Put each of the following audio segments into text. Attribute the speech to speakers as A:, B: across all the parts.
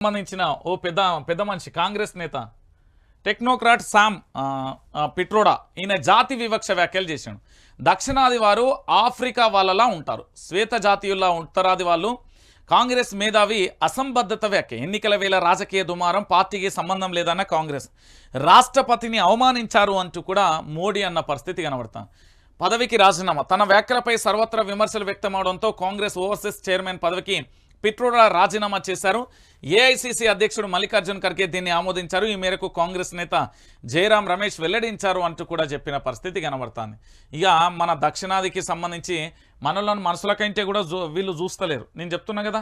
A: సంబంధించిన ఓ పెద్ద పెద్ద మనిషి కాంగ్రెస్ నేత టెక్నోక్రాట్ సామ్ పిట్రోడా ఈయన జాతి వివక్ష వ్యాఖ్యలు చేశాడు. దక్షిణాది వారు ఆఫ్రికా వాళ్ళలా ఉంటారు, శ్వేత జాతీయుల్లా ఉత్తరాది వాళ్ళు. కాంగ్రెస్ మేధావి అసంబద్ధత వ్యాఖ్య. ఎన్నికల వేళ రాజకీయ దుమారం, పార్టీకి సంబంధం లేదన్న కాంగ్రెస్. రాష్ట్రపతిని అవమానించారు అంటూ కూడా మోడీ అన్న పరిస్థితి కనబడతాం. పదవికి రాజీనామా. తన వ్యాఖ్యలపై సర్వత్రా విమర్శలు వ్యక్తమవడంతో కాంగ్రెస్ ఓవర్సీస్ చైర్మన్ పదవికి పిట్రోడా రాజీనామా చేశారు. ఏఐసీసీ అధ్యక్షుడు మల్లికార్జున్ ఖర్గే దీన్ని ఆమోదించారు. ఈ మేరకు కాంగ్రెస్ నేత జయరాం రమేష్ వెల్లడించారు అంటూ కూడా చెప్పిన పరిస్థితి కనబడుతుంది. ఇక మన దక్షిణాదికి సంబంధించి మనలోని మనుషులకంటే కూడా వీళ్ళు చూస్తలేరు. నేను చెప్తున్నా కదా,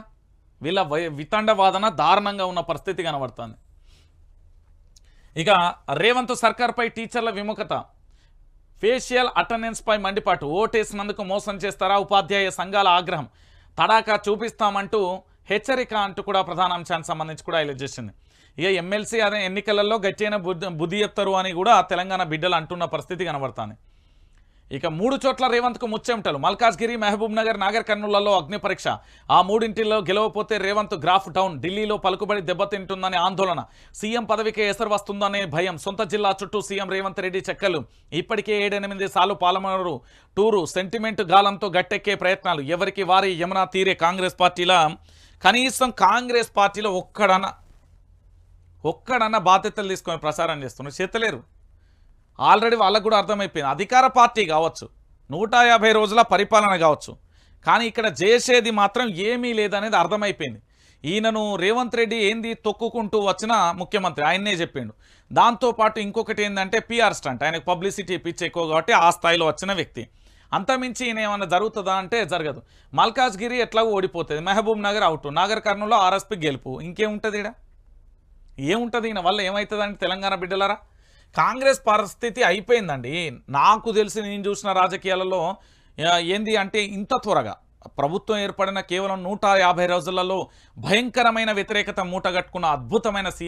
A: వీళ్ళ వితండ వాదన దారుణంగా ఉన్న పరిస్థితి కనబడుతుంది. ఇక రేవంత్ సర్కార్పై టీచర్ల విముఖత. ఫేషియల్ అటెండెన్స్ పై మండిపాటు. ఓటేసినందుకు మోసం చేస్తారా? ఉపాధ్యాయ సంఘాల ఆగ్రహం. తడాకా చూపిస్తామంటూ హెచ్చరిక అంటూ కూడా ప్రధాన అంశానికి సంబంధించి కూడా హైలైట్ చేసింది. ఇక ఎమ్మెల్సీ అదే ఎన్నికలలో గట్టిన బుద్ధి చెప్తారు అని కూడా తెలంగాణ బిడ్డలు అంటున్న పరిస్థితి కనబడుతుంది. ఇక 3 చోట్ల రేవంత్కు ముచ్చెమటలు. మల్కాజ్గిరి, మహబూబ్ నగర్, నాగర్ కర్నూలలో అగ్ని పరీక్ష. ఆ 3 గెలవపోతే రేవంత్ గ్రాఫ్ డౌన్. ఢిల్లీలో పలుకుబడి దెబ్బతింటుందని ఆందోళన. సీఎం పదవికే ఎసరు వస్తుందనే భయం. సొంత జిల్లా చుట్టూ సీఎం రేవంత్ రెడ్డి చెక్కలు. ఇప్పటికే 7-8 సార్లు పాలమూరు టూరు. సెంటిమెంట్ గాలంతో గట్టెక్కే ప్రయత్నాలు. ఎవరికి వారి యమునా తీరే. కాంగ్రెస్ పార్టీలో కనీసం కాంగ్రెస్ పార్టీలో ఒక్కడన్నా బాధ్యతలు తీసుకొని ప్రచారం చేస్తున్నారు, చేతలేరు. ఆల్రెడీ వాళ్ళకు కూడా అర్థమైపోయింది. అధికార పార్టీ కావచ్చు, 150 రోజుల పరిపాలన కావచ్చు, కానీ ఇక్కడ చేసేది మాత్రం ఏమీ లేదనేది అర్థమైపోయింది. ఈయనను రేవంత్ రెడ్డి ఏంది తొక్కుకుంటూ వచ్చిన ముఖ్యమంత్రి, ఆయన్నే చెప్పిండు. దాంతోపాటు ఇంకొకటి ఏంటంటే పిఆర్ స్టంట్. ఆయనకు పబ్లిసిటీ పిచ్ ఎక్కువ కాబట్టి ఆ స్థాయిలో వచ్చిన వ్యక్తి. అంతమించి ఈయన ఏమన్నా జరుగుతుందా అంటే జరగదు. మల్కాజ్గిరి ఎట్లాగో ఓడిపోతుంది, మహబూబ్ నగర్ అవుట్, నాగర్ కర్నూలులో ఆర్ఎస్పీ గెలుపు. ఇంకేముంటుంది ఇక్కడ? ఏముంటుంది? ఈయన వల్ల ఏమవుతుందంటే తెలంగాణ బిడ్డలారా, కాంగ్రెస్ పరిస్థితి అయిపోయిందండి. నాకు తెలిసి నేను చూసిన రాజకీయాలలో ఏంది అంటే ఇంత త్వరగా ప్రభుత్వం ఏర్పడిన కేవలం 150 రోజులలో భయంకరమైన వ్యతిరేకత మూటగట్టుకున్న అద్భుతమైన సీఎం